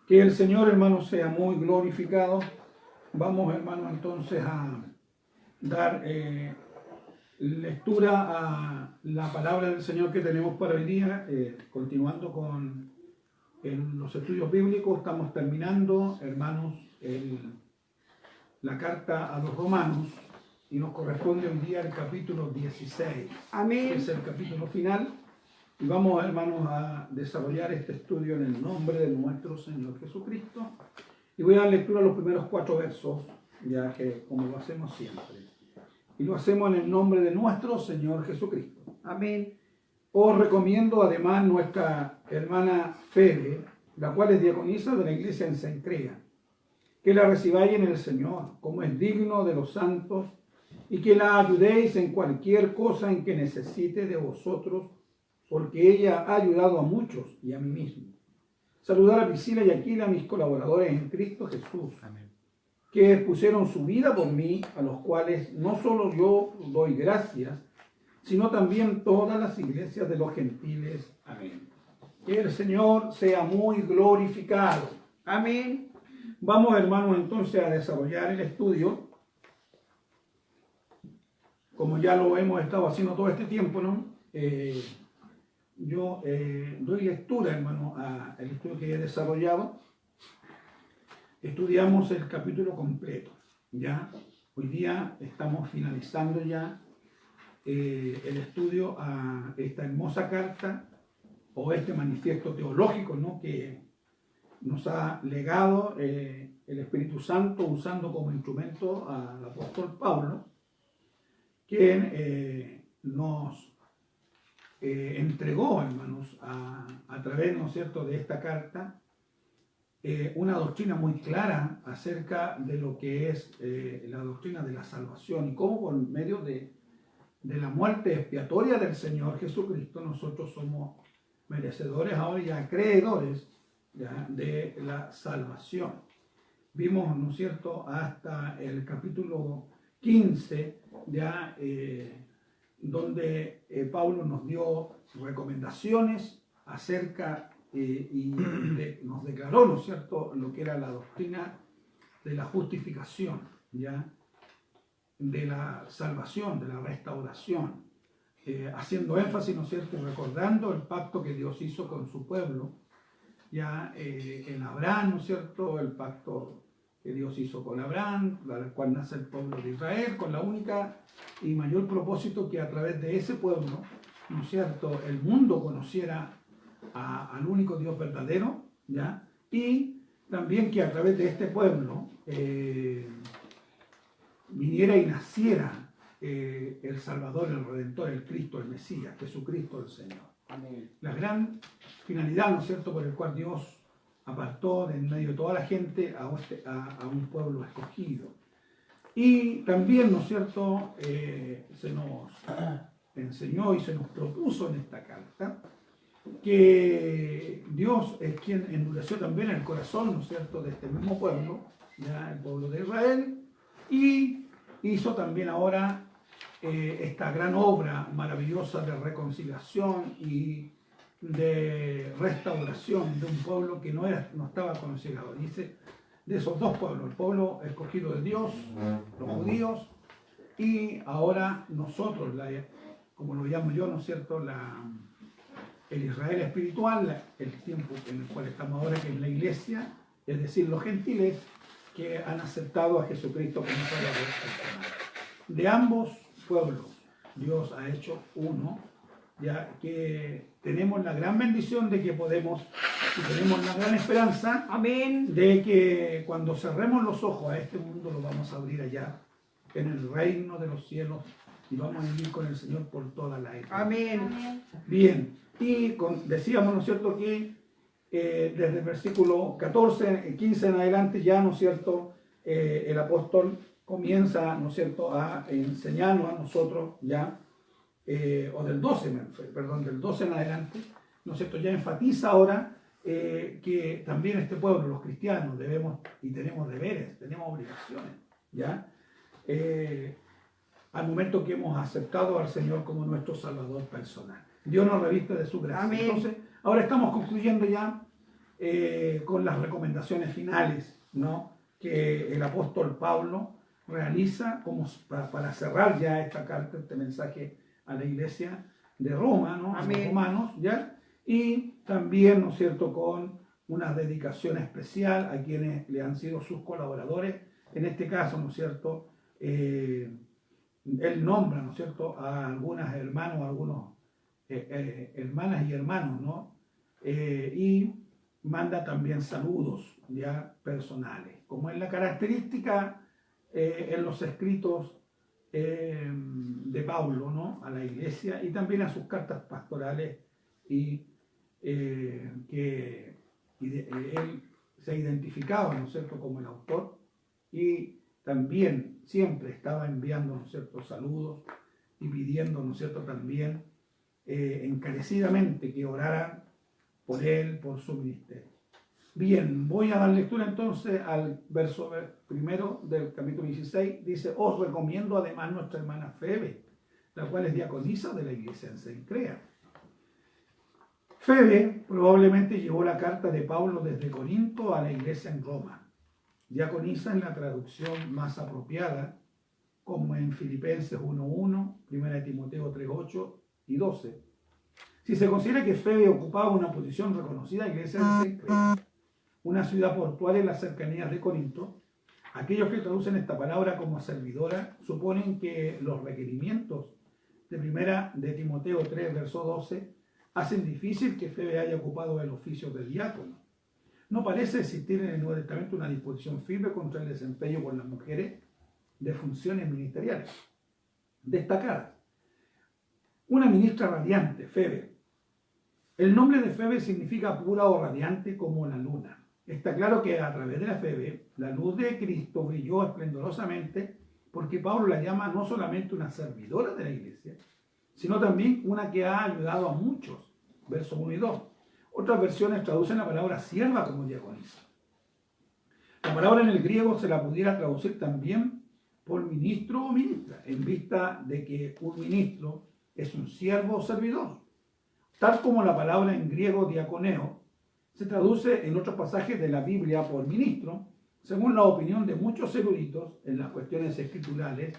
Que el Señor, hermano, sea muy glorificado. Vamos, hermano, entonces a dar lectura a la palabra del Señor que tenemos para hoy día, continuando con los estudios bíblicos. Estamos terminando, hermanos, la carta a los romanos y nos corresponde hoy día el capítulo 16. Amén. Que es el capítulo final. Y vamos, hermanos, a desarrollar este estudio en el nombre de nuestro Señor Jesucristo. Y voy a dar lectura a los primeros 4 versos, ya que como lo hacemos siempre. Y lo hacemos en el nombre de nuestro Señor Jesucristo. Amén. Os recomiendo además nuestra hermana Febe, la cual es diaconisa de la iglesia en Cencrea, que la recibáis en el Señor, como es digno de los santos, y que la ayudéis en cualquier cosa en que necesite de vosotros, porque ella ha ayudado a muchos y a mí mismo. Saludar a Priscila y Aquila, mis colaboradores en Cristo Jesús. Amén. Que pusieron su vida por mí, a los cuales no solo yo doy gracias, sino también todas las iglesias de los gentiles. Amén. Que el Señor sea muy glorificado. Amén. Vamos, hermanos, entonces a desarrollar el estudio, como ya lo hemos estado haciendo todo este tiempo, ¿no? Yo doy lectura, hermano, al estudio que he desarrollado. Estudiamos el capítulo completo, ¿ya? Hoy día estamos finalizando ya el estudio a esta hermosa carta o este manifiesto teológico, ¿no?, que nos ha legado el Espíritu Santo usando como instrumento al apóstol Pablo, quien nos entregó, hermanos, a través, ¿no es cierto?, de esta carta, una doctrina muy clara acerca de lo que es la doctrina de la salvación y cómo por medio de la muerte expiatoria del Señor Jesucristo nosotros somos merecedores ahora y acreedores ya de la salvación. Vimos, ¿no es cierto?, hasta el capítulo 15 ya donde Pablo nos dio recomendaciones acerca y nos declaró, ¿no es cierto?, lo que era la doctrina de la justificación, ¿ya?, de la salvación, de la restauración, haciendo énfasis, ¿no es cierto?, y recordando el pacto que Dios hizo con su pueblo, ya en Abraham, ¿no es cierto?, el pacto que Dios hizo con Abraham, del cual nace el pueblo de Israel, con la única y mayor propósito que a través de ese pueblo, ¿no es cierto?, el mundo conociera al único Dios verdadero, ¿ya? Y también que a través de este pueblo viniera y naciera el Salvador, el Redentor, el Cristo, el Mesías, Jesucristo el Señor. Amén. La gran finalidad, ¿no es cierto?, por el cual Dios apartó de en medio de toda la gente a un pueblo escogido. Y también, ¿no es cierto?, se nos enseñó y se nos propuso en esta carta que Dios es quien endureció también el corazón, ¿no es cierto?, de este mismo pueblo, ya el pueblo de Israel, y hizo también ahora esta gran obra maravillosa de reconciliación y de restauración de un pueblo que no estaba considerado. Dice, de esos dos pueblos, el pueblo escogido de Dios, los judíos, y ahora nosotros, como lo llamo yo, ¿no es cierto?, el Israel espiritual, el tiempo en el cual estamos ahora, que es la iglesia, es decir, los gentiles que han aceptado a Jesucristo como Salvador personal. De ambos pueblos, Dios ha hecho uno, ya que tenemos la gran bendición de que podemos, y tenemos la gran esperanza, Amén, de que cuando cerremos los ojos a este mundo, lo vamos a abrir allá, en el reino de los cielos, y vamos a vivir con el Señor por toda la eternidad. amén. Bien, y decíamos, ¿no es cierto?, que desde el versículo 14, 15 en adelante ya, ¿no es cierto?, el apóstol comienza, ¿no es cierto?, a enseñarnos a nosotros ya, o del 12, perdón, del 12 en adelante, ¿no es cierto?, ya enfatiza ahora que también este pueblo, los cristianos, debemos y tenemos deberes, tenemos obligaciones, ¿ya? Al momento que hemos aceptado al Señor como nuestro Salvador personal. Dios nos reviste de su gracia. Amén. Entonces, ahora estamos concluyendo ya con las recomendaciones finales, ¿no?, que el apóstol Pablo realiza como para cerrar ya esta carta, este mensaje a la iglesia de Roma, ¿no?, a los romanos, ¿ya? Y también, ¿no es cierto?, con una dedicación especial a quienes le han sido sus colaboradores. En este caso, ¿no es cierto?, él nombra, ¿no es cierto?, a algunas hermanos, a algunos hermanas y hermanos, ¿no? Y manda también saludos ya personales, como es la característica en los escritos de Pablo, ¿no?, a la iglesia, y también a sus cartas pastorales, y él se identificaba, ¿no es cierto?, como el autor, y también siempre estaba enviando, ¿no es cierto?, saludos y pidiendo, ¿no es cierto?, también encarecidamente que oraran por él, por su ministerio. Bien, voy a dar lectura entonces al verso primero del capítulo 16. Dice: os recomiendo además nuestra hermana Febe, la cual es diaconisa de la iglesia en Cencrea. Febe probablemente llevó la carta de Pablo desde Corinto a la iglesia en Roma. Diaconisa en la traducción más apropiada, como en Filipenses 1:1, 1 Timoteo 3:8 y 12. Si se considera que Febe ocupaba una posición reconocida en la iglesia de Cencrea, una ciudad portuaria en las cercanías de Corinto, aquellos que traducen esta palabra como servidora suponen que los requerimientos de 1 de Timoteo 3, verso 12, hacen difícil que Febe haya ocupado el oficio de diácono. No parece existir en el Nuevo Testamento una disposición firme contra el desempeño por las mujeres de funciones ministeriales destacadas. Una ministra radiante, Febe. El nombre de Febe significa pura o radiante como la luna. Está claro que a través de la Febe, la luz de Cristo brilló esplendorosamente, porque Pablo la llama no solamente una servidora de la iglesia, sino también una que ha ayudado a muchos. Versos 1 y 2. Otras versiones traducen la palabra sierva como diaconisa. La palabra en el griego se la pudiera traducir también por ministro o ministra, en vista de que un ministro es un siervo o servidor. Tal como la palabra en griego diaconeo se traduce en otros pasajes de la Biblia por ministro, según la opinión de muchos eruditos en las cuestiones escriturales,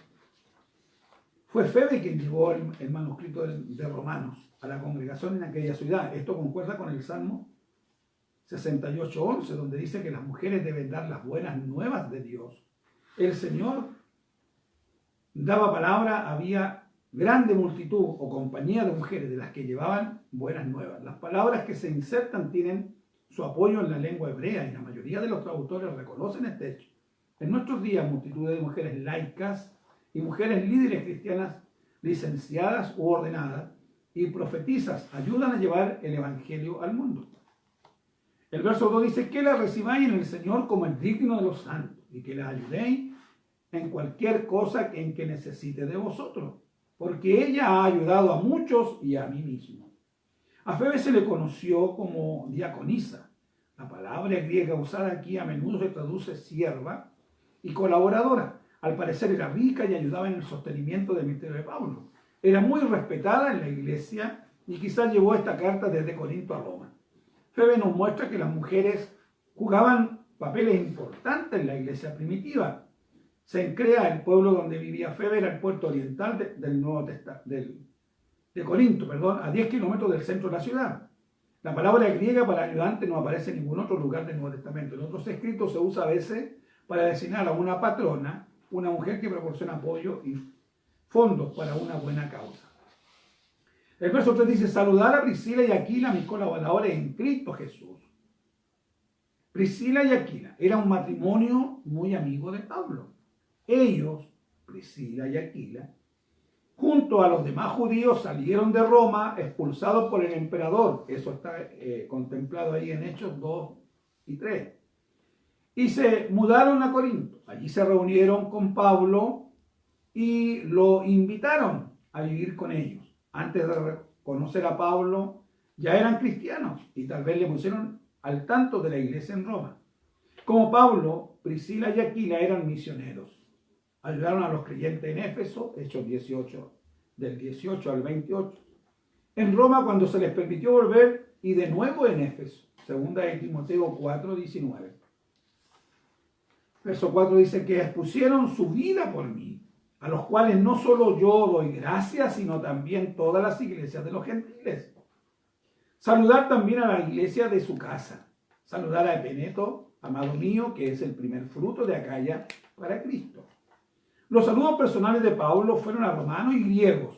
fue Febe quien llevó el manuscrito de Romanos a la congregación en aquella ciudad. Esto concuerda con el Salmo 68:11, donde dice que las mujeres deben dar las buenas nuevas de Dios. El Señor daba palabra, había grande multitud o compañía de mujeres de las que llevaban buenas nuevas. Las palabras que se insertan tienen su apoyo en la lengua hebrea y la mayoría de los traductores reconocen este hecho. En nuestros días, multitud de mujeres laicas y mujeres líderes cristianas licenciadas u ordenadas y profetizas ayudan a llevar el evangelio al mundo. El verso 2 dice: que la recibáis en el Señor como el digno de los santos y que la ayudéis en cualquier cosa en que necesite de vosotros, porque ella ha ayudado a muchos y a mí mismo. A Febe se le conoció como diaconisa. La palabra griega usada aquí a menudo se traduce sierva y colaboradora. Al parecer era rica y ayudaba en el sostenimiento del ministerio de Pablo. Era muy respetada en la iglesia y quizás llevó esta carta desde Corinto a Roma. Febe nos muestra que las mujeres jugaban papeles importantes en la iglesia primitiva. Cencrea, el pueblo donde vivía Febe, era el puerto oriental de Corinto, a 10 kilómetros del centro de la ciudad. La palabra griega para ayudante no aparece en ningún otro lugar del Nuevo Testamento. En otros escritos se usa a veces para designar a una patrona, una mujer que proporciona apoyo y fondos para una buena causa. El verso 3 dice: saludar a Priscila y Aquila, mis colaboradores en Cristo Jesús. Priscila y Aquila era un matrimonio muy amigo de Pablo. Ellos, Priscila y Aquila, junto a los demás judíos, salieron de Roma expulsados por el emperador. Eso está contemplado ahí en Hechos 2 y 3. Y se mudaron a Corinto. Allí se reunieron con Pablo y lo invitaron a vivir con ellos. Antes de conocer a Pablo, ya eran cristianos y tal vez le pusieron al tanto de la iglesia en Roma. Como Pablo, Priscila y Aquila eran misioneros. Ayudaron a los creyentes en Éfeso, Hechos 18, del 18 al 28. En Roma, cuando se les permitió volver, y de nuevo en Éfeso, Segunda de Timoteo 4:19. Verso 4 dice que expusieron su vida por mí, a los cuales no solo yo doy gracias, sino también todas las iglesias de los gentiles. Saludar también a la iglesia de su casa. Saludar a Epeneto, amado mío, que es el primer fruto de Acaya para Cristo. Los saludos personales de Pablo fueron a romanos y griegos,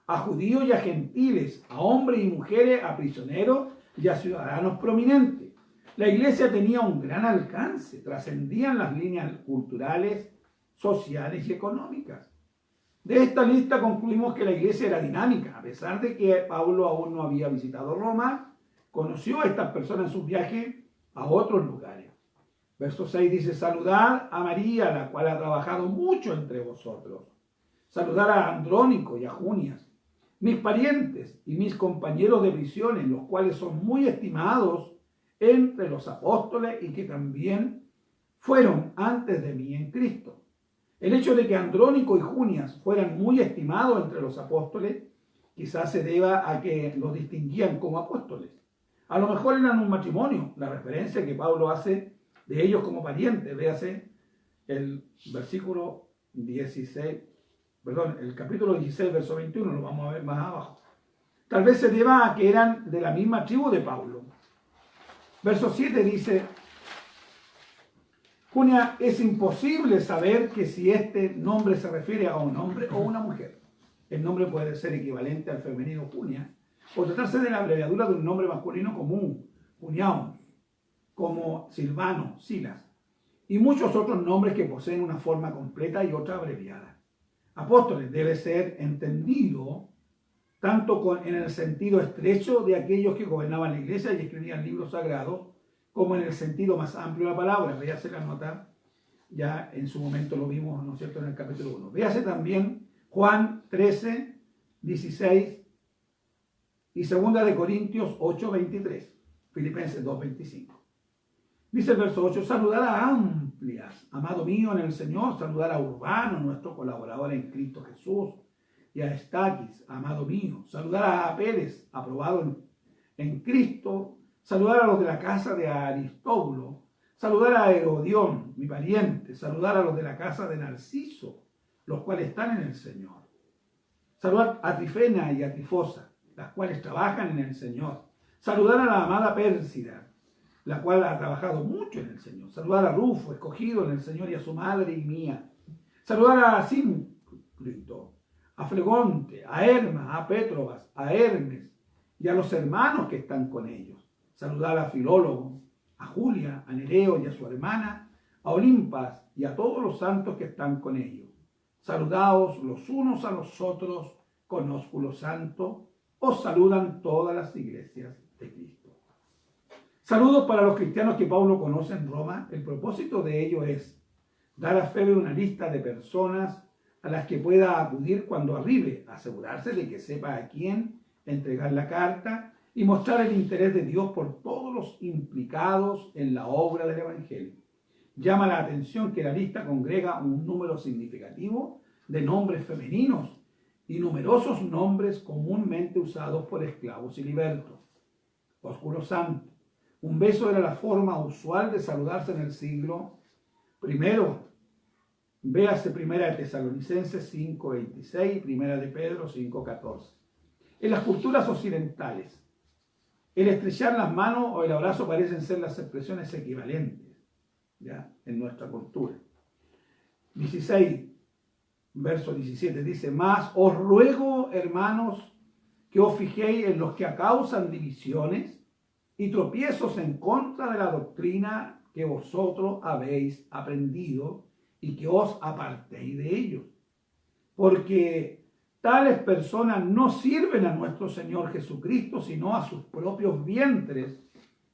a judíos y a gentiles, a hombres y mujeres, a prisioneros y a ciudadanos prominentes. La iglesia tenía un gran alcance, trascendían las líneas culturales, sociales y económicas. De esta lista concluimos que la iglesia era dinámica. A pesar de que Pablo aún no había visitado Roma, conoció a estas personas en sus viajes a otros lugares. Verso 6 dice, saludad a María, la cual ha trabajado mucho entre vosotros. Saludar a Andrónico y a Junias, mis parientes y mis compañeros de prisiones, los cuales son muy estimados entre los apóstoles y que también fueron antes de mí en Cristo. El hecho de que Andrónico y Junias fueran muy estimados entre los apóstoles quizás se deba a que los distinguían como apóstoles. A lo mejor eran un matrimonio, la referencia que Pablo hace de ellos como parientes. Véase el versículo 16, el capítulo 16, verso 21, lo vamos a ver más abajo. Tal vez se deba a que eran de la misma tribu de Pablo. Verso 7 dice, Junia, es imposible saber que si este nombre se refiere a un hombre o una mujer. El nombre puede ser equivalente al femenino Junia, o tratarse de la abreviatura de un nombre masculino común, Juniaun, como Silvano, Silas, y muchos otros nombres que poseen una forma completa y otra abreviada. Apóstoles debe ser entendido tanto en el sentido estrecho de aquellos que gobernaban la iglesia y escribían libros sagrados, como en el sentido más amplio de la palabra. Véase la nota, ya en su momento lo vimos, ¿no es cierto?, en el capítulo 1. Véase también Juan 13, 16 y 2 de Corintios 8, 23, Filipenses 2, 25. Dice el verso 8, saludar a Amplias, amado mío en el Señor, saludar a Urbano, nuestro colaborador en Cristo Jesús, y a Estaquis, amado mío, saludar a Apeles, aprobado en Cristo, saludar a los de la casa de Aristóbulo, saludar a Herodión, mi pariente, saludar a los de la casa de Narciso, los cuales están en el Señor. Saludar a Trifena y a Trifosa, las cuales trabajan en el Señor. Saludar a la amada Pérsida, la cual ha trabajado mucho en el Señor. Saludar a Rufo, escogido en el Señor, y a su madre y mía. Saludar a Asíncrito, a Flegonte, a Hermas, a Pétrobas, a Hermes y a los hermanos que están con ellos. Saludar a Filólogo, a Julia, a Nereo y a su hermana, a Olimpas y a todos los santos que están con ellos. Saludaos los unos a los otros con ósculo santo. Os saludan todas las iglesias de Cristo. Saludos para los cristianos que Pablo conoce en Roma. El propósito de ello es dar a Febe una lista de personas a las que pueda acudir cuando arribe, asegurarse de que sepa a quién entregar la carta y mostrar el interés de Dios por todos los implicados en la obra del Evangelio. Llama la atención que la lista congrega un número significativo de nombres femeninos y numerosos nombres comúnmente usados por esclavos y libertos. Ósculo santo. Un beso era la forma usual de saludarse en el siglo I. Véase 1 de Tesalonicenses 5:26 y 1 de Pedro 5:14. En las culturas occidentales, el estrechar las manos o el abrazo parecen ser las expresiones equivalentes, ¿ya?, en nuestra cultura. 16, verso 17 dice, mas os ruego, hermanos, que os fijéis en los que causan divisiones y tropiezos en contra de la doctrina que vosotros habéis aprendido y que os apartéis de ellos. Porque tales personas no sirven a nuestro Señor Jesucristo, sino a sus propios vientres,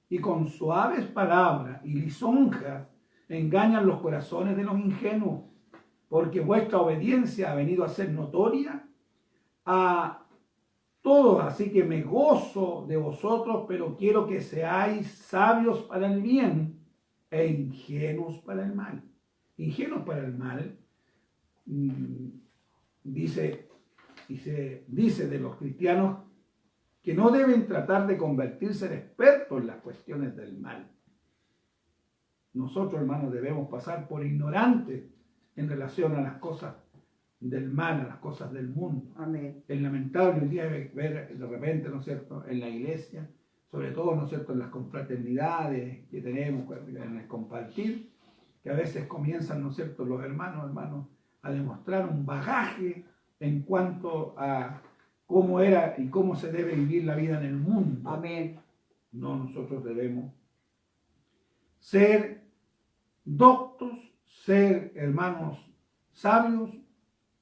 y con suaves palabras y lisonjas engañan los corazones de los ingenuos, porque vuestra obediencia ha venido a ser notoria a todos, así que me gozo de vosotros, pero quiero que seáis sabios para el bien e ingenuos para el mal. Ingenuos para el mal, dice de los cristianos que no deben tratar de convertirse en expertos en las cuestiones del mal. Nosotros, hermanos, debemos pasar por ignorantes en relación a las cosas del mal, a las cosas del mundo. Amén. Es lamentable hoy día ver de repente, ¿no es cierto?, en la iglesia, sobre todo, ¿no es cierto?, en las confraternidades que tenemos, en el compartir, que a veces comienzan, ¿no es cierto?, los hermanos, a demostrar un bagaje en cuanto a cómo era y cómo se debe vivir la vida en el mundo. Amén. No, nosotros debemos ser doctos, ser hermanos sabios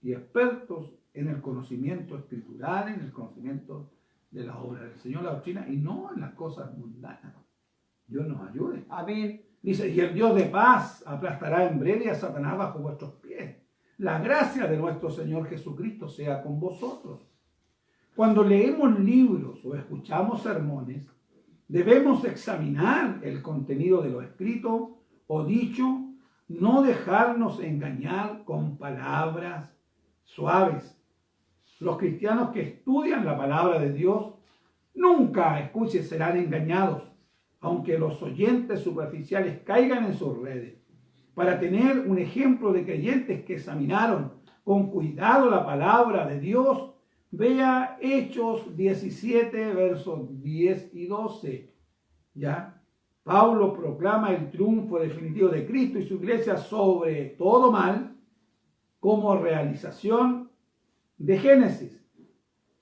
y expertos en el conocimiento escritural, en el conocimiento de la obra del Señor, la doctrina, y no en las cosas mundanas. Dios nos ayude. Amén. Dice, y el Dios de paz aplastará en breve a Satanás bajo vuestros pies. La gracia de nuestro Señor Jesucristo sea con vosotros. Cuando leemos libros o escuchamos sermones, debemos examinar el contenido de lo escrito o dicho, no dejarnos engañar con palabras suaves. Los cristianos que estudian la palabra de Dios nunca, escuchen, serán engañados, aunque los oyentes superficiales caigan en sus redes. Para tener un ejemplo de creyentes que examinaron con cuidado la palabra de Dios, vea Hechos 17, versos 10 y 12. ¿Ya? Pablo proclama el triunfo definitivo de Cristo y su iglesia sobre todo mal como realización de Génesis.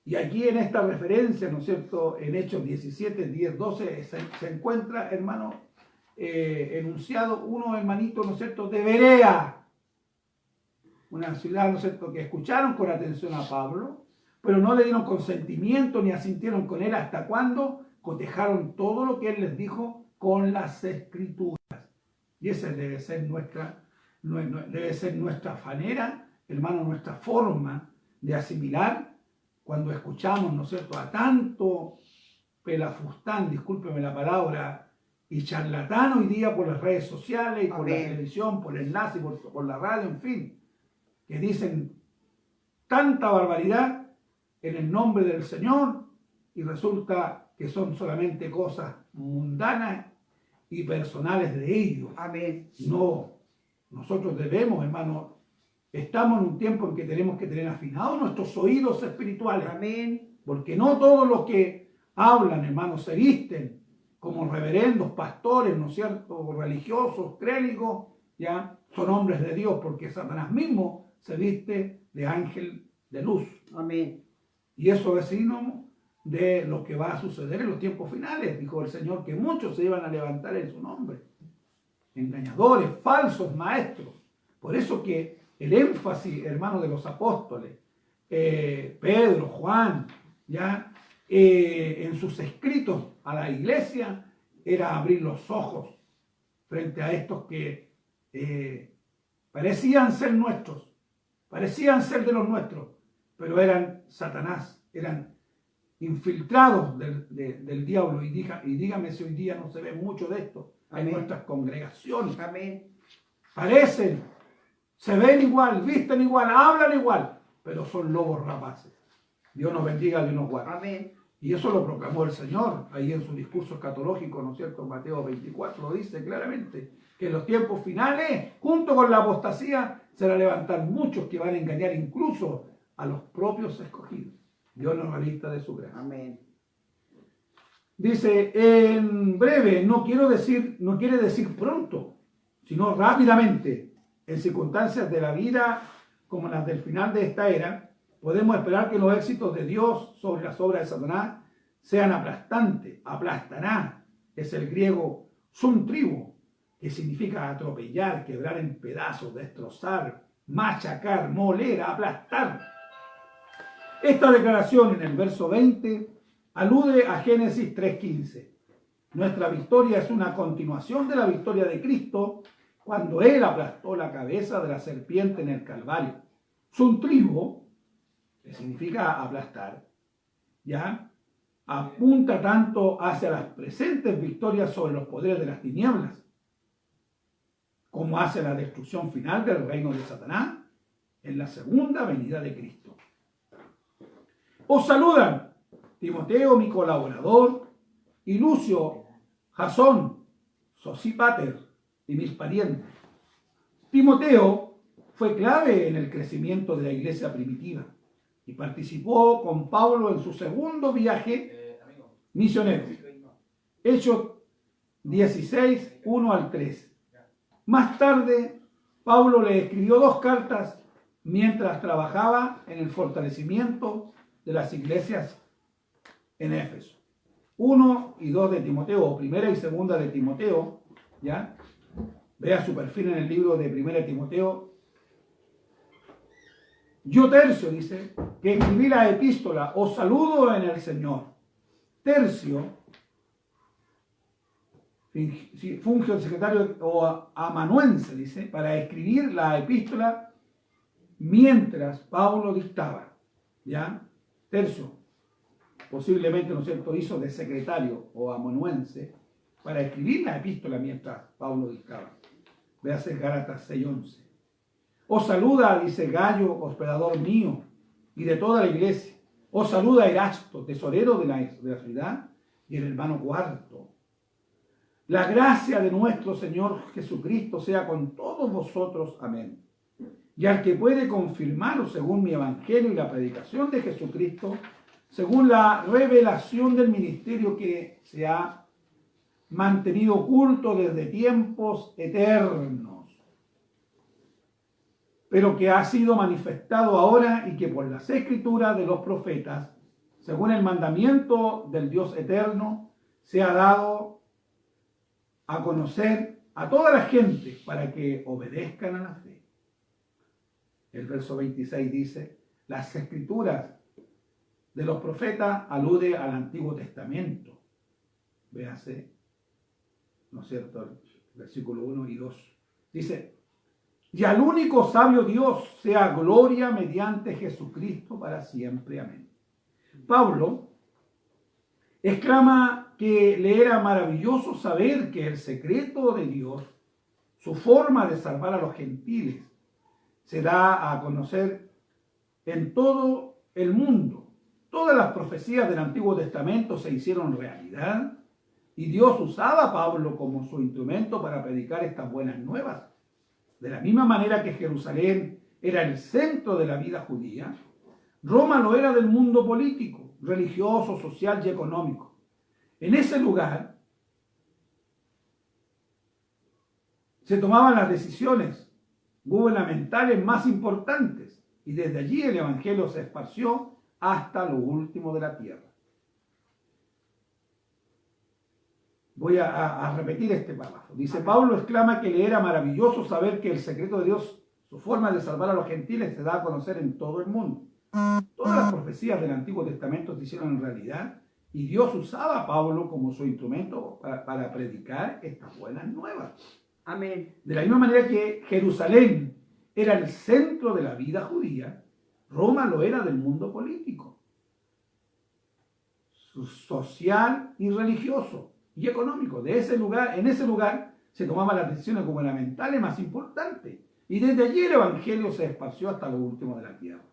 Y aquí en esta referencia, ¿no es cierto?, en Hechos 17, 10, 12, se encuentra, hermano, enunciado unos hermanitos, ¿no es cierto?, de Berea, una ciudad, ¿no es cierto?, que escucharon con atención a Pablo, pero no le dieron consentimiento ni asintieron con él hasta cuando cotejaron todo lo que él les dijo con las Escrituras. Y esa debe ser nuestra manera, hermano, nuestra forma de asimilar cuando escuchamos, ¿no es cierto?, a tanto pelafustán, discúlpeme la palabra, y charlatán hoy día por las redes sociales, y por la televisión, por el enlace, por la radio, en fin, que dicen tanta barbaridad en el nombre del Señor y resulta que son solamente cosas mundanas y personales de ellos. Amén. No, nosotros debemos, hermano, estamos en un tiempo en que tenemos que tener afinados nuestros oídos espirituales. Amén. Porque no todos los que hablan, hermano, se visten como reverendos, pastores, ¿no es cierto?, religiosos, clérigos, ya son hombres de Dios, porque Satanás mismo se viste de ángel de luz. Amén. Y eso es signo de lo que va a suceder en los tiempos finales. Dijo el Señor que muchos se iban a levantar en su nombre. Engañadores, falsos maestros. Por eso que el énfasis, hermano, de los apóstoles, Pedro, Juan, ya en sus escritos a la iglesia, era abrir los ojos frente a estos que parecían ser nuestros, parecían ser de los nuestros, pero eran Satanás, eran infiltrados del diablo. Y dígame si hoy día no se ve mucho de esto en nuestras congregaciones. Amén. Parecen, se ven igual, visten igual, hablan igual, pero son lobos rapaces. Dios nos bendiga, Dios nos guarde. Amén. Y eso lo proclamó el Señor ahí en su discurso escatológico, ¿no es cierto? Mateo 24 lo dice claramente, que en los tiempos finales, junto con la apostasía, se van a levantar muchos que van a engañar incluso a los propios escogidos. Dios nos revista de su gracia. Amén. Dice, en breve, no quiere decir pronto, sino rápidamente, en circunstancias de la vida como las del final de esta era, podemos esperar que los éxitos de Dios sobre las obras de Satanás sean aplastantes. Aplastará es el griego suntribo, que significa atropellar, quebrar en pedazos, destrozar, machacar, moler, aplastar. Esta declaración en el verso 20 alude a Génesis 3:15. Nuestra victoria es una continuación de la victoria de Cristo cuando Él aplastó la cabeza de la serpiente en el Calvario. Suntribo, que significa aplastar, ya apunta tanto hacia las presentes victorias sobre los poderes de las tinieblas, como hacia la destrucción final del reino de Satanás en la segunda venida de Cristo. Os saludan Timoteo, mi colaborador, y Lucio, Jasón, Sosípater y mis parientes. Timoteo fue clave en el crecimiento de la iglesia primitiva y participó con Pablo en su segundo viaje misionero. Hechos 16, 1 al 3. Más tarde, Pablo le escribió 2 cartas mientras trabajaba en el fortalecimiento de las iglesias en Éfeso. 1 y 2 de Timoteo, o primera y segunda de Timoteo, ¿ya? Vea su perfil en el libro de primera de Timoteo. Yo, Tercio, dice, que escribí la epístola, os saludo en el Señor. Tercio, funge el secretario o amanuense, dice, para escribir la epístola mientras Pablo dictaba. ¿Ya? Tercio, posiblemente, ¿no es cierto?, hizo de secretario o amanuense para escribir la epístola mientras Pablo dictaba. Véase Gálatas 6:11. Os saluda, dice Gallo, hospedador mío, y de toda la iglesia. Os saluda Erasto, tesorero de la ciudad, y el hermano Cuarto. La gracia de nuestro Señor Jesucristo sea con todos vosotros. Amén. Y al que puede confirmaros según mi evangelio y la predicación de Jesucristo, según la revelación del ministerio que se ha mantenido oculto desde tiempos eternos, pero que ha sido manifestado ahora y que por las escrituras de los profetas, según el mandamiento del Dios eterno, se ha dado a conocer a toda la gente para que obedezcan a la fe. El verso 26 dice, las escrituras de los profetas alude al Antiguo Testamento. Véase, ¿no es cierto?, el versículo 1 y 2. Dice, y al único sabio Dios sea gloria mediante Jesucristo para siempre. Amén. Pablo exclama que le era maravilloso saber que el secreto de Dios, su forma de salvar a los gentiles, se da a conocer en todo el mundo. Todas las profecías del Antiguo Testamento se hicieron realidad y Dios usaba a Pablo como su instrumento para predicar estas buenas nuevas. De la misma manera que Jerusalén era el centro de la vida judía, Roma lo era del mundo político, religioso, social y económico. En ese lugar se tomaban las decisiones gubernamentales más importantes y desde allí el evangelio se esparció hasta lo último de la tierra. Voy a repetir este párrafo. Dice, Pablo exclama que le era maravilloso saber que el secreto de Dios, su forma de salvar a los gentiles, se da a conocer en todo el mundo. Todas las profecías del Antiguo Testamento se hicieron en realidad y Dios usaba a Pablo como su instrumento para predicar estas buenas nuevas. Amén. De la misma manera que Jerusalén era el centro de la vida judía, Roma lo era del mundo político, social y religioso y económico. En ese lugar se tomaban las decisiones gubernamentales más importantes y desde allí el evangelio se esparció hasta lo último de la tierra.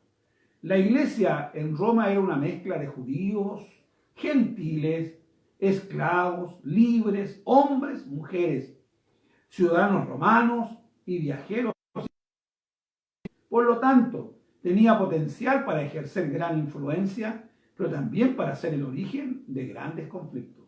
La iglesia en Roma era una mezcla de judíos, gentiles, esclavos, libres, hombres, mujeres, ciudadanos romanos y viajeros. Por lo tanto, tenía potencial para ejercer gran influencia, pero también para ser el origen de grandes conflictos.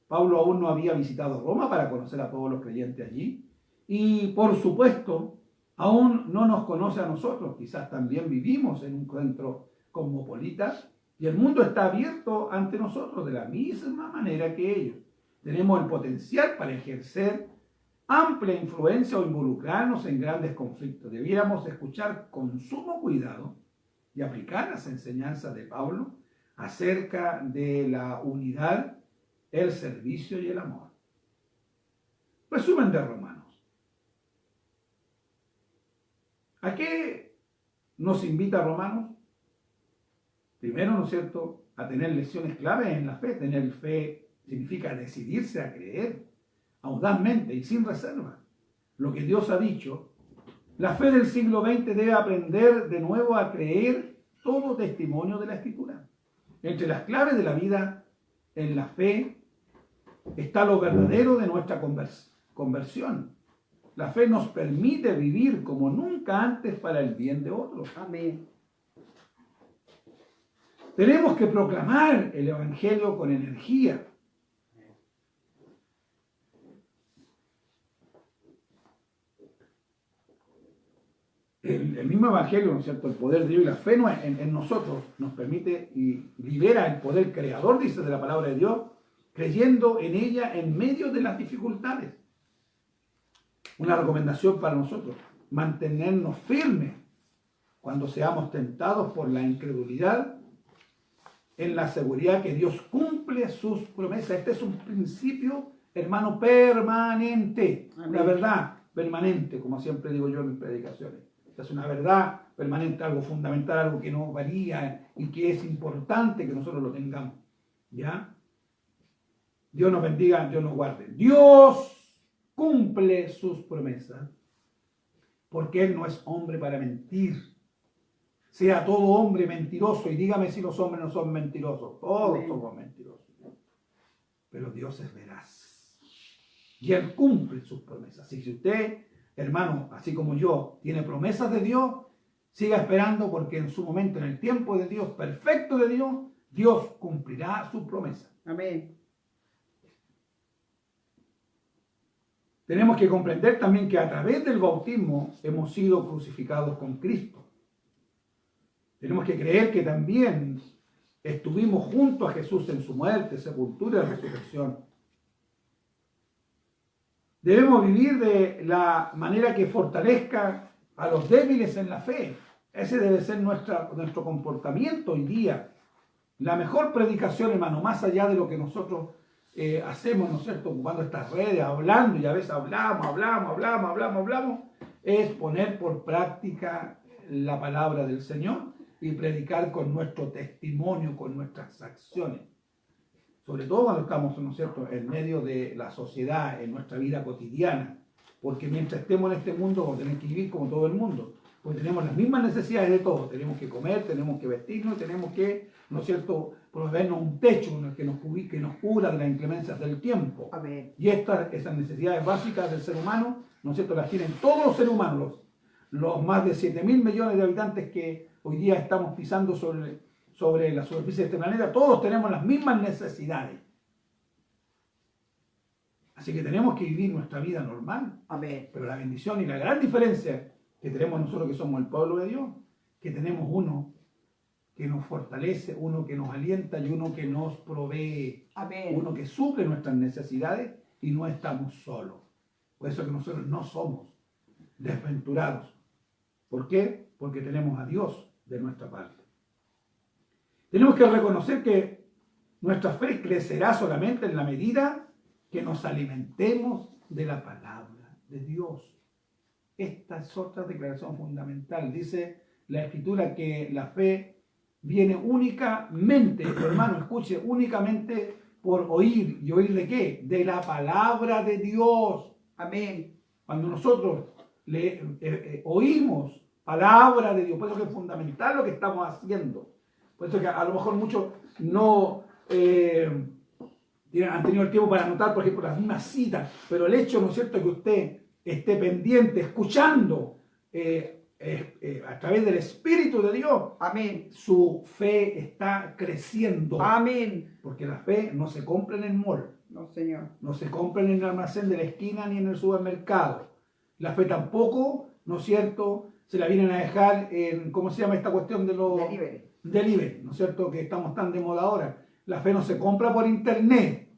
Pablo aún no había visitado Roma para conocer a todos los creyentes allí y, por supuesto, aún no nos conoce a nosotros. Quizás también vivimos en un centro cosmopolita y el mundo está abierto ante nosotros de la misma manera que ellos. Tenemos el potencial para ejercer amplia influencia o involucrarnos en grandes conflictos. Debiéramos escuchar con sumo cuidado y aplicar las enseñanzas de Pablo acerca de la unidad, el servicio y el amor. Resumen de Romanos. ¿A qué nos invita Romanos? Primero, ¿no es cierto?, a tener lecciones claves en la fe. Tener fe significa decidirse a creer audazmente y sin reserva lo que Dios ha dicho. La fe del siglo XX debe aprender de nuevo a creer todo testimonio de la Escritura. Entre las claves de la vida en la fe está lo verdadero de nuestra conversión. La fe nos permite vivir como nunca antes para el bien de otros. Amén. Tenemos que proclamar el Evangelio con energía. El mismo Evangelio, ¿no es cierto? El poder de Dios y la fe en nosotros nos permite y libera el poder creador, dice, de la palabra de Dios, creyendo en ella en medio de las dificultades. Una recomendación para nosotros: mantenernos firmes cuando seamos tentados por la incredulidad, en la seguridad que Dios cumple sus promesas. Este es un principio, hermano, permanente. Amén. Una verdad permanente, como siempre digo yo en mis predicaciones. Esta es una verdad permanente, algo fundamental, algo que no varía y que es importante que nosotros lo tengamos. ¿Ya? Dios nos bendiga, Dios nos guarde. Dios cumple sus promesas, porque Él no es hombre para mentir. Sea todo hombre mentiroso, y dígame si los hombres no son mentirosos. Todos Amén. somos mentirosos. Pero Dios es veraz. Y Él cumple sus promesas. Así que si usted, hermano, así como yo, tiene promesas de Dios, siga esperando, porque en su momento, en el tiempo de Dios, perfecto de Dios, Dios cumplirá sus promesas. Amén. Tenemos que comprender también que a través del bautismo hemos sido crucificados con Cristo. Tenemos que creer que también estuvimos junto a Jesús en su muerte, sepultura y resurrección. Debemos vivir de la manera que fortalezca a los débiles en la fe. Ese debe ser nuestro comportamiento hoy día. La mejor predicación, hermano, más allá de lo que nosotros hacemos, ¿no es cierto?, ocupando estas redes, hablando, y a veces hablamos, es poner por práctica la palabra del Señor y predicar con nuestro testimonio, con nuestras acciones. Sobre todo cuando estamos, ¿no es cierto?, en medio de la sociedad, en nuestra vida cotidiana. Porque mientras estemos en este mundo, vamos a tener que vivir como todo el mundo. Porque tenemos las mismas necesidades de todos. Tenemos que comer, tenemos que vestirnos, tenemos que, ¿no es cierto?, proveernos un techo que nos cubra de las inclemencias del tiempo. Amén. Y esas necesidades básicas del ser humano, ¿no es cierto?, las tienen todos los seres humanos. Los más de 7.000 millones de habitantes que hoy día estamos pisando sobre la superficie de este planeta, todos tenemos las mismas necesidades. Así que tenemos que vivir nuestra vida normal. Amén. Pero la bendición y la gran diferencia que tenemos nosotros, que somos el pueblo de Dios, que tenemos uno que nos fortalece, uno que nos alienta y uno que nos provee. Amén. Uno que suple nuestras necesidades y no estamos solos. Por eso que nosotros no somos desventurados. ¿Por qué? Porque tenemos a Dios de nuestra parte. Tenemos que reconocer que nuestra fe crecerá solamente en la medida que nos alimentemos de la palabra de Dios. Esta es otra declaración fundamental. Dice la Escritura que la fe viene únicamente, hermano, escuche, únicamente por oír. ¿Y oír de qué? De la palabra de Dios. Amén. Cuando nosotros oímos palabra de Dios, por eso que es fundamental lo que estamos haciendo. Por eso que a lo mejor muchos no han tenido el tiempo para anotar, por ejemplo, las mismas citas, pero el hecho, ¿no es cierto?, que usted esté pendiente, escuchando a través del Espíritu de Dios, Amén. su fe está creciendo. Amén. Porque la fe no se compra en el mall, No, Señor. no se compra en el almacén de la esquina ni en el supermercado. La fe tampoco, ¿no es cierto?, se la vienen a dejar en, ¿cómo se llama esta cuestión de los delivery, ¿no es cierto?, que estamos tan de moda ahora. La fe no se compra por internet.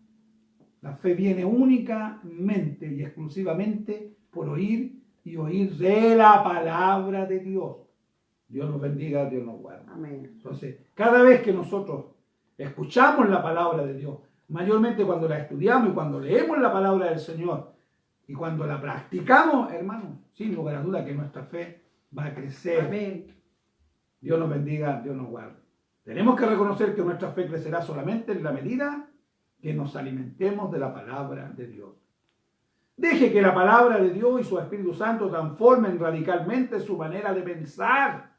La fe viene únicamente y exclusivamente por oír y oír de la palabra de Dios. Dios nos bendiga, Dios nos guarde. Amén. Entonces, cada vez que nosotros escuchamos la palabra de Dios, mayormente cuando la estudiamos y cuando leemos la palabra del Señor y cuando la practicamos, hermanos, sin lugar a duda que nuestra fe va a crecer. Amén. Dios nos bendiga, Dios nos guarde. Tenemos que reconocer que nuestra fe crecerá solamente en la medida que nos alimentemos de la palabra de Dios. Deje que la palabra de Dios y su Espíritu Santo transformen radicalmente su manera de pensar.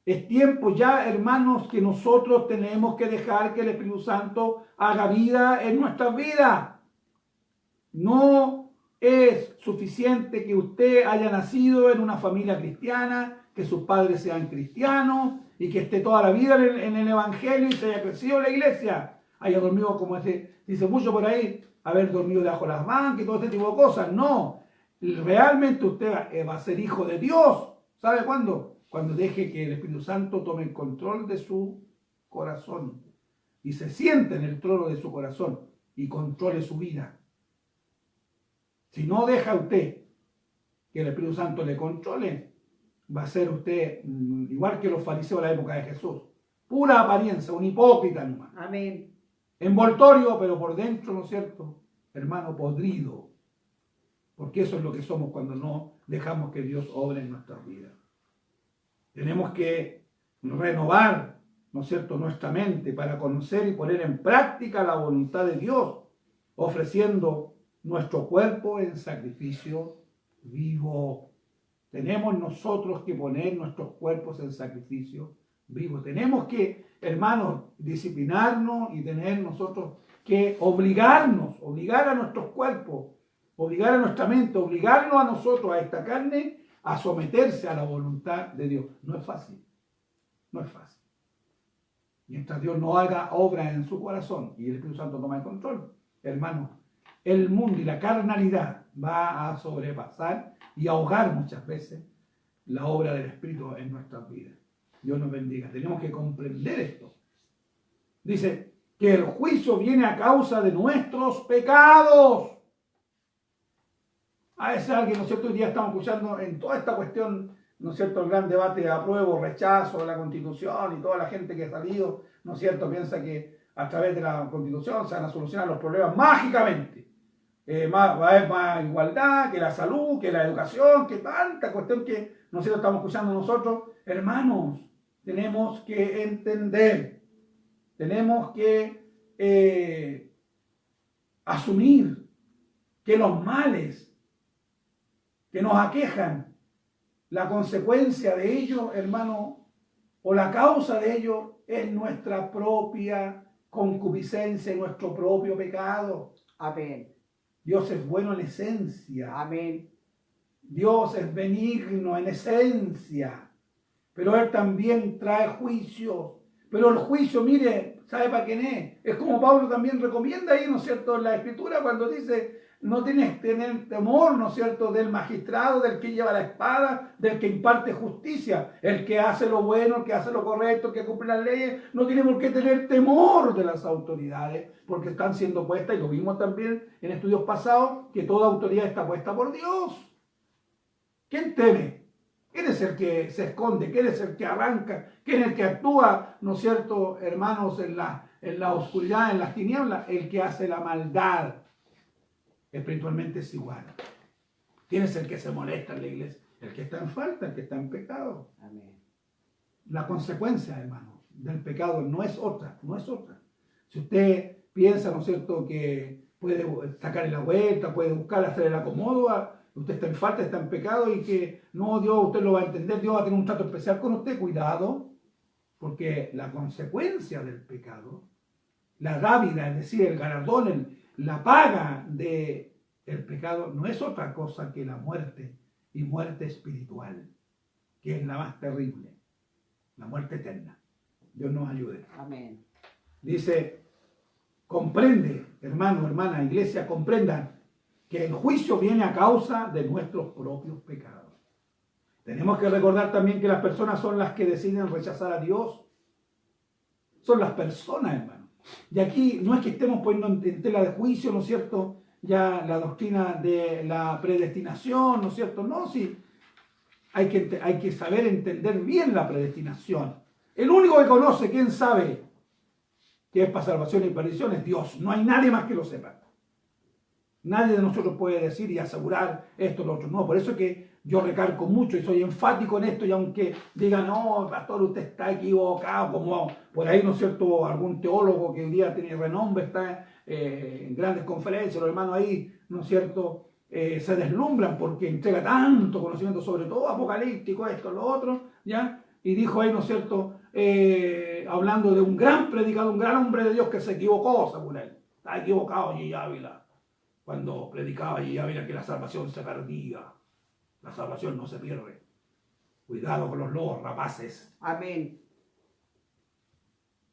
Es tiempo ya, hermanos, que nosotros tenemos que dejar que el Espíritu Santo haga vida en nuestras vidas. No es suficiente que usted haya nacido en una familia cristiana, que sus padres sean cristianos y que esté toda la vida en el Evangelio y se haya crecido en la iglesia. Haya dormido, como dice mucho por ahí, haber dormido debajo de las bancas y todo este tipo de cosas. No, realmente usted va a ser hijo de Dios. ¿Sabe cuándo? Cuando deje que el Espíritu Santo tome el control de su corazón y se siente en el trono de su corazón y controle su vida. Si no deja usted que el Espíritu Santo le controle, va a ser usted igual que los fariseos de la época de Jesús. Pura apariencia, un hipócrita nomás. Amén. Envoltorio, pero por dentro, ¿no es cierto? Hermano, podrido. Porque eso es lo que somos cuando no dejamos que Dios obre en nuestras vidas. Tenemos que renovar, ¿no es cierto?, nuestra mente para conocer y poner en práctica la voluntad de Dios, ofreciendo nuestro cuerpo en sacrificio vivo. Tenemos nosotros que poner nuestros cuerpos en sacrificio vivo. Tenemos que, hermanos, disciplinarnos y tener nosotros que obligar a nuestros cuerpos, obligar a nuestra mente, obligarnos a nosotros, a esta carne, a someterse a la voluntad de Dios. No es fácil, no es fácil. Mientras Dios no haga obra en su corazón y el Espíritu Santo toma el control, hermanos, el mundo y la carnalidad va a sobrepasar y ahogar muchas veces la obra del Espíritu en nuestras vidas. Dios nos bendiga. Tenemos que comprender esto. Dice que el juicio viene a causa de nuestros pecados. A ese alguien, ¿no es cierto? Hoy día estamos escuchando en toda esta cuestión, ¿no es cierto?, el gran debate de apruebo, rechazo de la Constitución y toda la gente que ha salido, ¿no es cierto?, piensa que a través de la Constitución se van a solucionar los problemas mágicamente. Va a haber más igualdad, que la salud, que la educación, que tanta cuestión que, ¿no es cierto?, estamos escuchando nosotros. Hermanos, tenemos que entender, tenemos que asumir que los males que nos aquejan, la consecuencia de ello, hermano, o la causa de ello es nuestra propia concupiscencia y nuestro propio pecado. Amén. Dios es bueno en esencia. Amén. Dios es benigno en esencia. Pero Él también trae juicios. Pero el juicio, mire, ¿sabe para quién es? Es como Pablo también recomienda ahí, ¿no es cierto?, en la Escritura, cuando dice: no tienes que tener temor, ¿no es cierto?, del magistrado, del que lleva la espada, del que imparte justicia, el que hace lo bueno, el que hace lo correcto, el que cumple las leyes. No tiene por qué tener temor de las autoridades, porque están siendo puestas, y lo vimos también en estudios pasados, que toda autoridad está puesta por Dios. ¿Quién teme? ¿Quién es el que se esconde? ¿Quién es el que arranca? ¿Quién es el que actúa, ¿no es cierto, hermanos, en la oscuridad, en las tinieblas? El que hace la maldad. Espiritualmente es igual. ¿Quién es el que se molesta en la iglesia? El que está en falta, el que está en pecado. Amén. La consecuencia, hermanos, del pecado no es otra, no es otra. Si usted piensa, ¿no es cierto?, que puede sacarle la vuelta, puede buscar hacer el acomodo, usted está en falta, está en pecado y que no, Dios, usted lo va a entender, Dios va a tener un trato especial con usted, cuidado, porque la consecuencia del pecado, la dávida, es decir, el galardón, la paga del pecado, no es otra cosa que la muerte, y muerte espiritual, que es la más terrible, la muerte eterna. Dios nos ayude. Amén. Dice, comprende, hermano, hermana, iglesia, comprendan que el juicio viene a causa de nuestros propios pecados. Tenemos que recordar también que las personas son las que deciden rechazar a Dios. Son las personas, hermano. Y aquí no es que estemos poniendo en tela de juicio, ¿no es cierto?, ya la doctrina de la predestinación, ¿no es cierto? No, sí, hay que saber entender bien la predestinación. El único que conoce, quién sabe, que es para salvación y perdición, es Dios. No hay nadie más que lo sepa. Nadie de nosotros puede decir y asegurar esto o lo otro. No, por eso es que yo recargo mucho y soy enfático en esto, y aunque digan, no, pastor, usted está equivocado, como por ahí, ¿no es cierto?, algún teólogo que hoy día tiene renombre, está en grandes conferencias, los hermanos ahí, ¿no es cierto?, se deslumbran porque entrega tanto conocimiento, sobre todo apocalíptico, esto, lo otro, ¿ya? y dijo ahí, ¿no es cierto?, hablando de un gran predicador, un gran hombre de Dios que se equivocó, según él. Está equivocado G. Ávila cuando predicaba G. Ávila que la salvación se perdía. La salvación no se pierde. Cuidado con los lobos rapaces. Amén.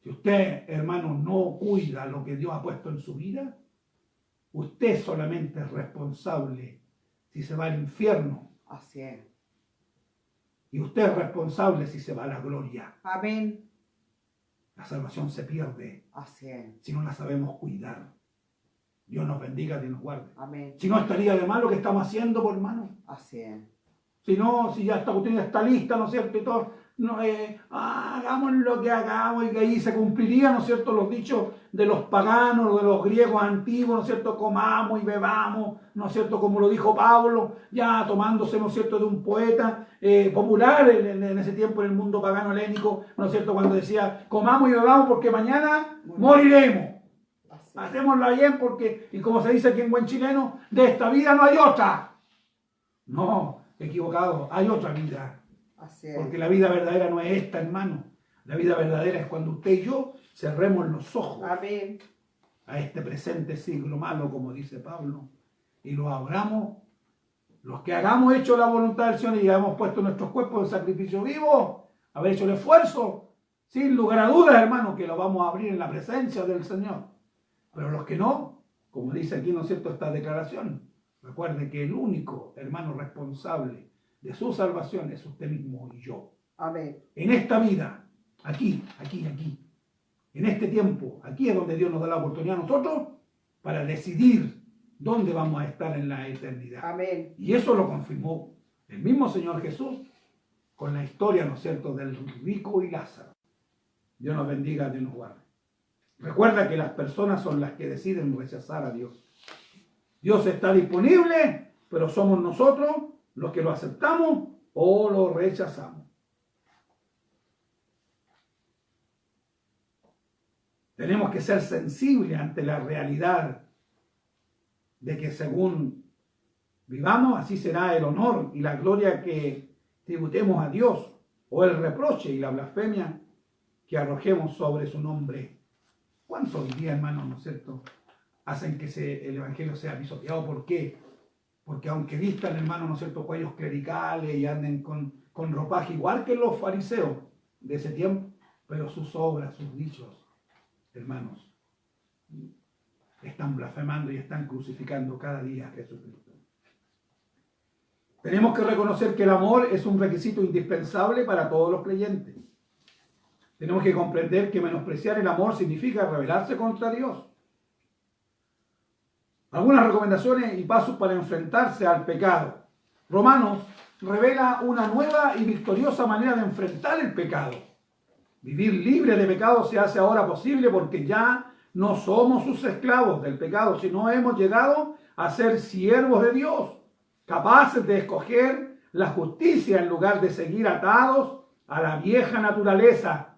Si usted, hermano, no cuida lo que Dios ha puesto en su vida, usted solamente es responsable si se va al infierno. Así es. Y usted es responsable si se va a la gloria. Amén. La salvación se pierde Así es. si no la sabemos cuidar. Dios nos bendiga y nos guarde. Amén. Si no, estaría de mal lo que estamos haciendo, por hermano. Así es. Si no, si ya esta cuestión está lista, ¿no es cierto? Y todo, no, hagamos lo que hagamos y que ahí se cumplirían, ¿no es cierto?, los dichos de los paganos, de los griegos antiguos, ¿no es cierto?, comamos y bebamos, ¿no es cierto?, como lo dijo Pablo, ya tomándose, ¿no es cierto?, de un poeta popular en ese tiempo en el mundo pagano helénico, ¿no es cierto?, cuando decía, comamos y bebamos porque mañana moriremos. Hacémoslo bien porque, y como se dice aquí en buen chileno, de esta vida no hay otra. No, equivocado, hay otra vida. Así es. Porque la vida verdadera no es esta, hermano. La vida verdadera es cuando usted y yo cerremos los ojos Amén. a este presente siglo malo, como dice Pablo, y lo abramos. Los que hagamos hecho la voluntad del Señor y hayamos puesto nuestros cuerpos en sacrificio vivo, haber hecho el esfuerzo, sin lugar a dudas, hermano, que lo vamos a abrir en la presencia del Señor. Pero los que no, como dice aquí, ¿no es cierto?, esta declaración, recuerde que el único hermano responsable de su salvación es usted mismo y yo. Amén. En esta vida, aquí, en este tiempo, aquí es donde Dios nos da la oportunidad a nosotros para decidir dónde vamos a estar en la eternidad. Amén. Y eso lo confirmó el mismo Señor Jesús con la historia, ¿no es cierto?, del rico y Lázaro. Dios nos bendiga, Dios nos guarde. Recuerda que las personas son las que deciden rechazar a Dios. Dios está disponible, pero somos nosotros los que lo aceptamos o lo rechazamos. Tenemos que ser sensibles ante la realidad de que según vivamos, así será el honor y la gloria que tributemos a Dios, o el reproche y la blasfemia que arrojemos sobre su nombre. ¿Cuántos hoy día, hermanos, no es cierto, hacen que el evangelio sea pisoteado? ¿Por qué? Porque aunque vistan, hermanos, ¿no es cierto?, cuellos clericales y anden con ropaje igual que los fariseos de ese tiempo, pero sus obras, sus dichos, hermanos, están blasfemando y están crucificando cada día a Jesucristo. Tenemos que reconocer que el amor es un requisito indispensable para todos los creyentes. Tenemos que comprender que menospreciar el amor significa rebelarse contra Dios. Algunas recomendaciones y pasos para enfrentarse al pecado. Romanos revela una nueva y victoriosa manera de enfrentar el pecado. Vivir libre de pecado se hace ahora posible porque ya no somos sus esclavos del pecado, sino hemos llegado a ser siervos de Dios, capaces de escoger la justicia en lugar de seguir atados a la vieja naturaleza.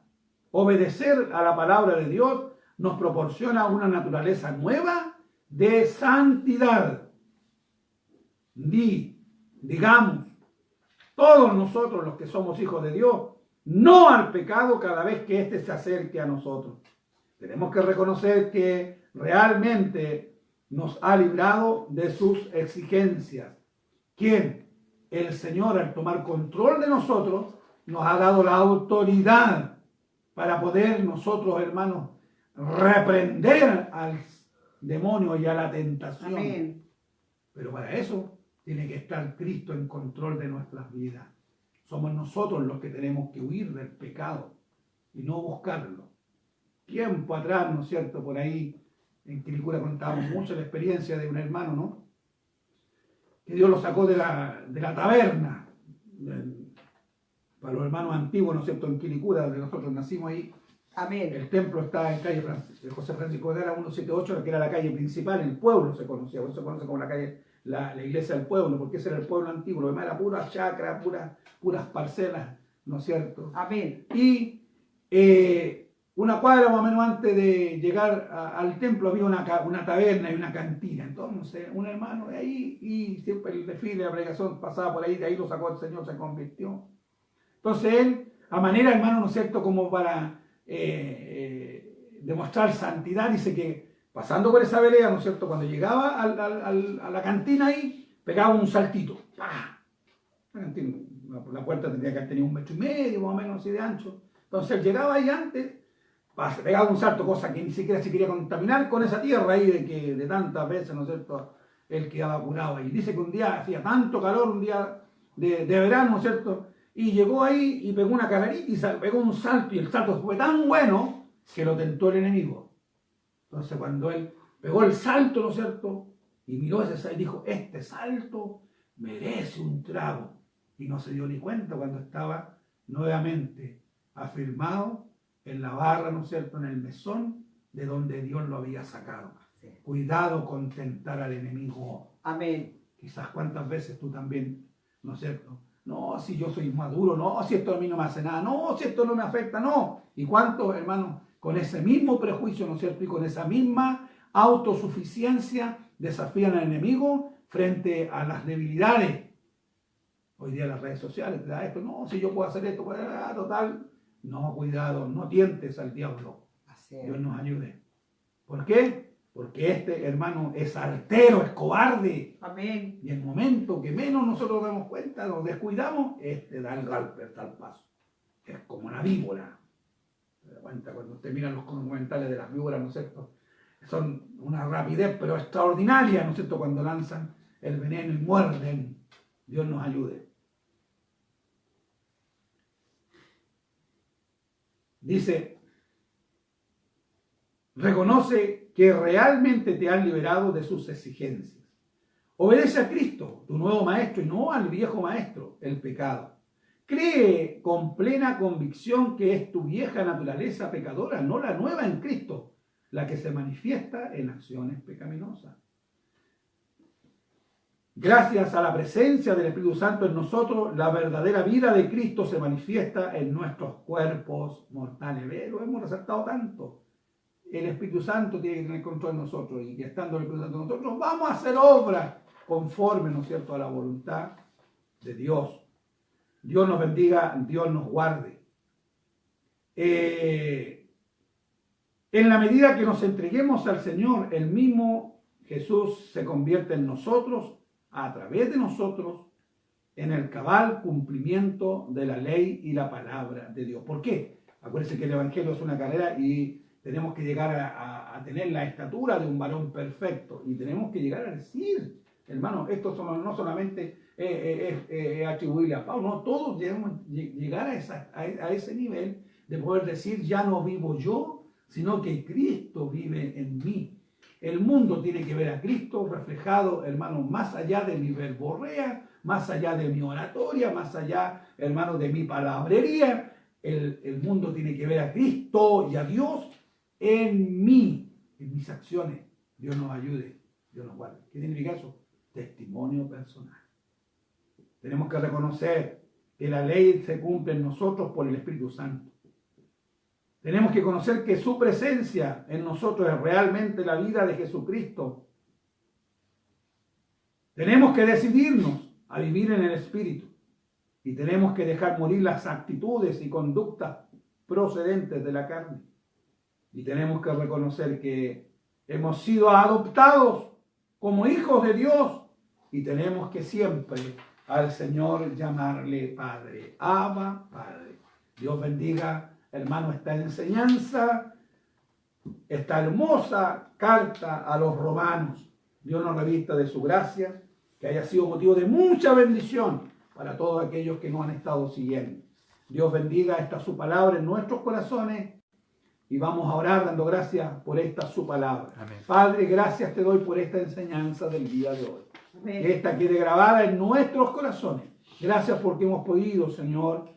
Obedecer a la palabra de Dios nos proporciona una naturaleza nueva de santidad. Digamos, todos nosotros los que somos hijos de Dios, no al pecado cada vez que éste se acerque a nosotros. Tenemos que reconocer que realmente nos ha librado de sus exigencias. ¿Quién? El Señor, al tomar control de nosotros, nos ha dado la autoridad para poder nosotros, hermanos, reprender al demonio y a la tentación. Amén. Pero para eso tiene que estar Cristo en control de nuestras vidas. Somos nosotros los que tenemos que huir del pecado y no buscarlo. Tiempo atrás, ¿no es cierto?, por ahí en Quilicura contábamos mucho la experiencia de un hermano, ¿no?, que Dios lo sacó de la taberna. Para los hermanos antiguos, ¿no es cierto?, en Quilicura, donde nosotros nacimos ahí. Amén. El templo está en calle José Francisco de Gara 178, que era la calle principal, el pueblo se conocía, por eso se conoce como la calle, la iglesia del pueblo, porque ese era el pueblo antiguo, lo demás era puras chacras, puras parcelas, ¿no es cierto? Amén. Y una cuadra más o menos antes de llegar al templo había una taberna y una cantina. Entonces, un hermano de ahí, y siempre el desfile, la predicación pasaba por ahí, de ahí lo sacó el Señor, se convirtió. Entonces él, a manera, hermano, ¿no es cierto?, como para demostrar santidad, dice que pasando por esa vereda, ¿no es cierto?, cuando llegaba a la cantina ahí, pegaba un saltito. ¡Pah! La cantina, la puerta tendría que haber tenido 1,5 metros, más o menos así de ancho. Entonces él llegaba ahí antes, pegaba un salto, cosa que ni siquiera se quería contaminar con esa tierra ahí de tantas veces, ¿no es cierto?, él quedaba curado ahí. Dice que un día hacía tanto calor, un día de verano, ¿no es cierto?, y llegó ahí y pegó una carrerita y pegó un salto, y el salto fue tan bueno que lo tentó el enemigo. Entonces cuando él pegó el salto, ¿no es cierto?, y miró ese salto y dijo, este salto merece un trago. Y no se dio ni cuenta cuando estaba nuevamente afirmado en la barra, ¿no es cierto?, en el mesón de donde Dios lo había sacado. Sí. Cuidado con tentar al enemigo. Amén. Quizás cuántas veces tú también, ¿no es cierto? No, si yo soy maduro, no, si esto a mí no me hace nada, no, si esto no me afecta, no. ¿Y cuántos, hermanos, con ese mismo prejuicio, ¿no es cierto?, y con esa misma autosuficiencia desafían al enemigo frente a las debilidades? Hoy día las redes sociales te da esto, no, si yo puedo hacer esto, total. No, cuidado, no tientes al diablo. Así es. Dios nos ayude. ¿Por qué? Porque este hermano es artero, es cobarde. Amén. Y en el momento que menos nosotros nos damos cuenta, nos descuidamos, da el golpe, da el paso. Es como una víbora. Se da cuenta cuando usted mira los documentales de las víboras, ¿no es cierto? Son una rapidez, pero extraordinaria, ¿no es cierto?, cuando lanzan el veneno y muerden. Dios nos ayude. Dice, reconoce que realmente te han liberado de sus exigencias. Obedece a Cristo, tu nuevo maestro, y no al viejo maestro, el pecado. Cree con plena convicción que es tu vieja naturaleza pecadora, no la nueva en Cristo, la que se manifiesta en acciones pecaminosas. Gracias a la presencia del Espíritu Santo en nosotros, la verdadera vida de Cristo se manifiesta en nuestros cuerpos mortales. ¿Ve? Lo hemos resaltado tanto. El Espíritu Santo tiene que tener control de nosotros, y que estando el Espíritu Santo en nosotros, vamos a hacer obras conforme, ¿no es cierto?, a la voluntad de Dios. Dios nos bendiga, Dios nos guarde. En la medida que nos entreguemos al Señor, el mismo Jesús se convierte en nosotros, a través de nosotros, en el cabal cumplimiento de la ley y la palabra de Dios. ¿Por qué? Acuérdense que el Evangelio es una carrera y tenemos que llegar a tener la estatura de un varón perfecto, y tenemos que llegar a decir, hermano, esto no solamente es atribuirle a Pablo, no, todos debemos llegar a ese nivel de poder decir, ya no vivo yo, sino que Cristo vive en mí. El mundo tiene que ver a Cristo reflejado, hermano, más allá de mi verborrea, más allá de mi oratoria, más allá, hermano, de mi palabrería. El mundo tiene que ver a Cristo y a Dios en mí, en mis acciones. Dios nos ayude, Dios nos guarde. ¿Qué significa eso? Testimonio personal. Tenemos que reconocer que la ley se cumple en nosotros por el Espíritu Santo. Tenemos que conocer que su presencia en nosotros es realmente la vida de Jesucristo. Tenemos que decidirnos a vivir en el Espíritu, y tenemos que dejar morir las actitudes y conductas procedentes de la carne. Y tenemos que reconocer que hemos sido adoptados como hijos de Dios, y tenemos que siempre al Señor llamarle Padre. Abba, Padre. Dios bendiga, hermano, esta enseñanza, esta hermosa carta a los romanos. Dios nos revista de su gracia, que haya sido motivo de mucha bendición para todos aquellos que nos han estado siguiendo. Dios bendiga esta su palabra en nuestros corazones, y vamos a orar dando gracias por esta su palabra. Amén. Padre, gracias te doy por esta enseñanza del día de hoy. Amén. Que esta quede grabada en nuestros corazones. Gracias porque hemos podido, Señor,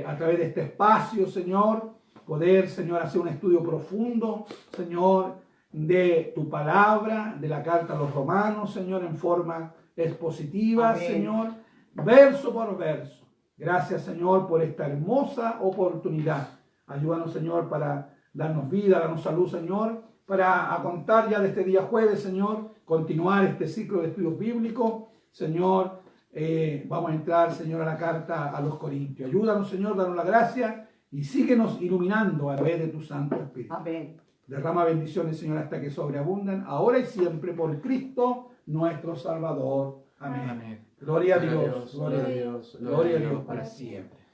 a través de este espacio, Señor, poder, Señor, hacer un estudio profundo, Señor, de tu palabra, de la carta a los romanos, Señor, en forma expositiva, amén, Señor, verso por verso. Gracias, Señor, por esta hermosa oportunidad. Ayúdanos, Señor, para darnos vida, darnos salud, Señor, para a contar ya de este día jueves, Señor, continuar este ciclo de estudios bíblicos, Señor, vamos a entrar, Señor, a la carta a los Corintios. Ayúdanos, Señor, danos la gracia y síguenos iluminando a través de tu Santo Espíritu. Amén. Derrama bendiciones, Señor, hasta que sobreabundan, ahora y siempre, por Cristo, nuestro Salvador. Amén. Amén. Gloria a Dios. Gloria a Dios. Gloria a Dios para siempre.